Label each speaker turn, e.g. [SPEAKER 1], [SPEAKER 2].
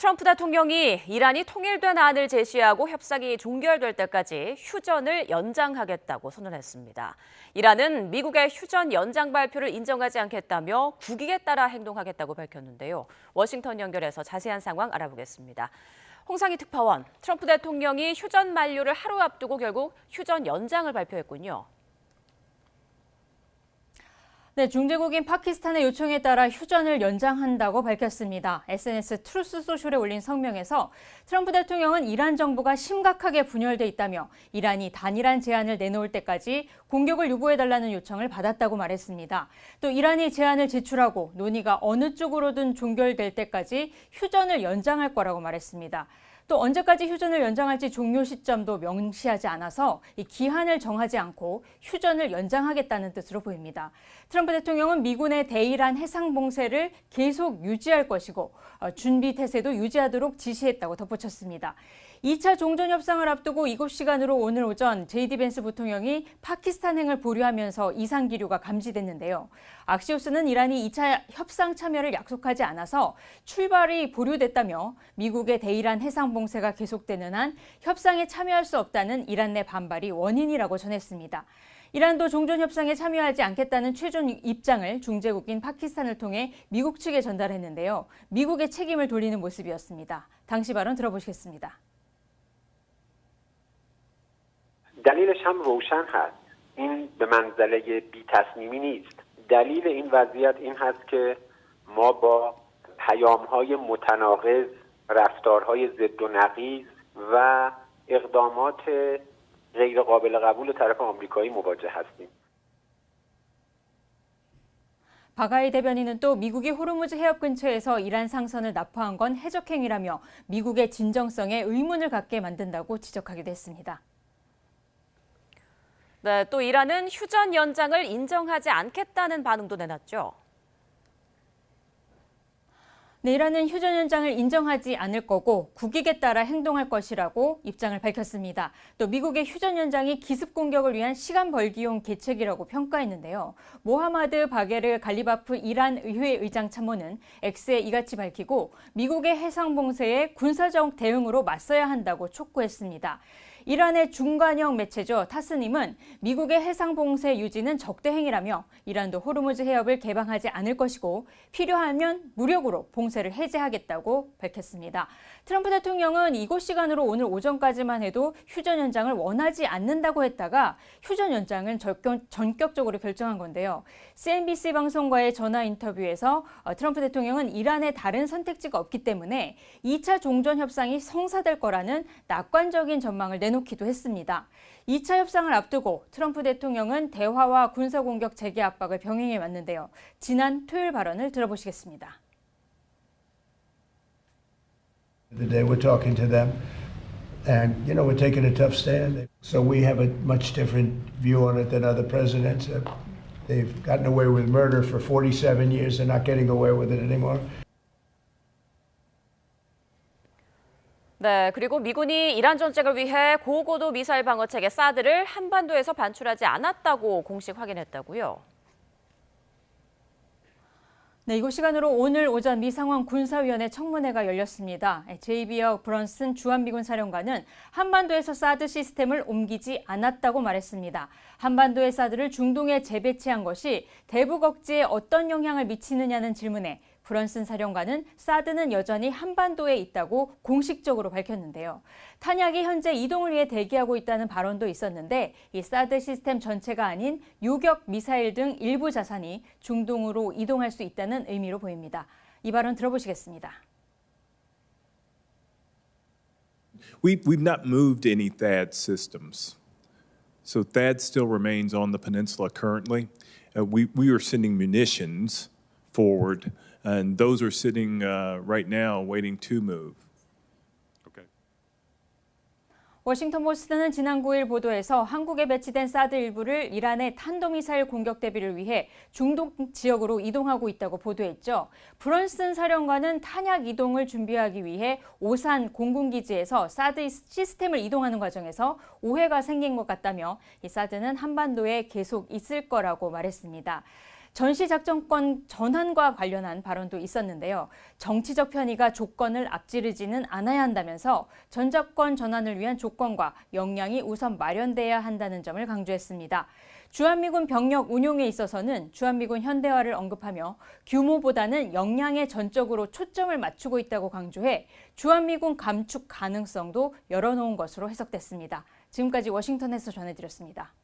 [SPEAKER 1] 트럼프 대통령이 이란이 통일된 안을 제시하고 협상이 종결될 때까지 휴전을 연장하겠다고 선언했습니다. 이란은 미국의 휴전 연장 발표를 인정하지 않겠다며 국익에 따라 행동하겠다고 밝혔는데요. 워싱턴 연결해서 자세한 상황 알아보겠습니다. 홍상희 특파원, 트럼프 대통령이 휴전 만료를 하루 앞두고 결국 휴전 연장을 발표했군요.
[SPEAKER 2] 네, 중재국인 파키스탄의 요청에 따라 휴전을 연장한다고 밝혔습니다. SNS 트루스 소셜에 올린 성명에서 트럼프 대통령은 이란 정부가 심각하게 분열돼 있다며 이란이 단일한 제안을 내놓을 때까지 공격을 유보해달라는 요청을 받았다고 말했습니다. 또 이란이 제안을 제출하고 논의가 어느 쪽으로든 종결될 때까지 휴전을 연장할 거라고 말했습니다. 또 언제까지 휴전을 연장할지 종료 시점도 명시하지 않아서 이 기한을 정하지 않고 휴전을 연장하겠다는 뜻으로 보입니다. 트럼프 대통령은 미군의 대이란 해상 봉쇄를 계속 유지할 것이고 준비 태세도 유지하도록 지시했다고 덧붙였습니다. 2차 종전 협상을 앞두고 이곳 시간으로 오늘 오전 JD 벤스 부통령이 파키스탄행을 보류하면서 이상 기류가 감지됐는데요. 악시오스는 이란이 2차 협상 참여를 약속하지 않아서 출발이 보류됐다며 미국의 대이란 해상 봉쇄가 계속되는 한 협상에 참여할 수 없다는 이란 내 반발이 원인이라고 전했습니다. 이란도 종전 협상에 참여하지 않겠다는 최종 입장을 중재국인 파키스탄을 통해 미국 측에 전달했는데요. 미국의 책임을 돌리는 모습이었습니다. 당시 발언 들어보시겠습니다.
[SPEAKER 3] دلیلش هم روشن هست. این به منزله بی‌تصمیمی نیست. دلیل این وضعیت این هست که ما با پیام‌های متناقض، رفتارهای ضد و نقیض و اقدامات غیر قابل قبول طرف آمریکایی مواجه هستیم.
[SPEAKER 2] 바가이 대변인은 또 미국이 호르무즈 해협 근처에서 이란 상선을 납포한 건 해적행위라며 미국의 진정성에 의문을 갖게 만든다고 지적하기도 했습니다.
[SPEAKER 1] 네, 또 이란은 휴전 연장을 인정하지 않겠다는 반응도 내놨죠.
[SPEAKER 2] 네, 이란은 휴전 연장을 인정하지 않을 거고 국익에 따라 행동할 것이라고 입장을 밝혔습니다. 또 미국의 휴전 연장이 기습 공격을 위한 시간 벌기용 계책이라고 평가했는데요. 모하마드 바게르 갈리바프 이란 의회 의장 참모는 X에 이같이 밝히고 미국의 해상 봉쇄에 군사적 대응으로 맞서야 한다고 촉구했습니다. 이란의 중간형 매체죠. 타스님은 미국의 해상 봉쇄 유지는 적대 행위라며 이란도 호르무즈 해협을 개방하지 않을 것이고 필요하면 무력으로 봉쇄를 해제하겠다고 밝혔습니다. 트럼프 대통령은 이곳 시간으로 오늘 오전까지만 해도 휴전 연장을 원하지 않는다고 했다가 휴전 연장은 전격적으로 결정한 건데요. CNBC 방송과의 전화 인터뷰에서 트럼프 대통령은 이란에 다른 선택지가 없기 때문에 2차 종전 협상이 성사될 거라는 낙관적인 전망을 내놓기도 했습니다. 2차 협상을 앞두고 트럼프 대통령은 대화와 군사공격 재개 압박을 병행해 왔는데요. 지난 토요일 발언을 들어보시겠습니다.
[SPEAKER 4] Today we're talking to them and we're taking a tough stand. So we have a much different view on it than other presidents. They've gotten away with murder for 47 years. They're not getting away with it anymore.
[SPEAKER 1] 네, 그리고 미군이 이란 전쟁을 위해 고고도 미사일 방어 체계 사드를 한반도에서 반출하지 않았다고 공식 확인했다고요.
[SPEAKER 2] 네, 이곳 시간으로 오늘 오전 미 상원 군사위원회 청문회가 열렸습니다. 제이비어 브런슨 주한미군 사령관은 한반도에서 사드 시스템을 옮기지 않았다고 말했습니다. 한반도의 사드를 중동에 재배치한 것이 대북 억지에 어떤 영향을 미치느냐는 질문에 브런슨 사령관은 사드는 여전히 한반도에 있다고 공식적으로 밝혔는데요. 탄약이 현재 이동을 위해 대기하고 있다는 발언도 있었는데 이 사드 시스템 전체가 아닌 요격 미사일 등 일부 자산이 중동으로 이동할 수 있다는 의미로 보입니다. 이 발언 들어보시겠습니다.
[SPEAKER 5] We've not moved any THAAD systems. So THAAD still remains on the peninsula currently. We are sending munitions forward. And those are sitting right now waiting to move. Okay.
[SPEAKER 2] 워싱턴 포스트는 지난 9일 보도에서 한국에 배치된 사드 일부를 이란의 탄도미사일 공격 대비를 위해 중동 지역으로 이동하고 있다고 보도했죠. 브런슨 사령관은 탄약 이동을 준비하기 위해 오산 공군기지에서 사드 시스템을 이동하는 과정에서 오해가 생긴 것 같다며 이 사드는 한반도에 계속 있을 거라고 말했습니다. 전시작전권 전환과 관련한 발언도 있었는데요. 정치적 편의가 조건을 앞지르지는 않아야 한다면서 전작권 전환을 위한 조건과 역량이 우선 마련돼야 한다는 점을 강조했습니다. 주한미군 병력 운용에 있어서는 주한미군 현대화를 언급하며 규모보다는 역량에 전적으로 초점을 맞추고 있다고 강조해 주한미군 감축 가능성도 열어놓은 것으로 해석됐습니다. 지금까지 워싱턴에서 전해드렸습니다.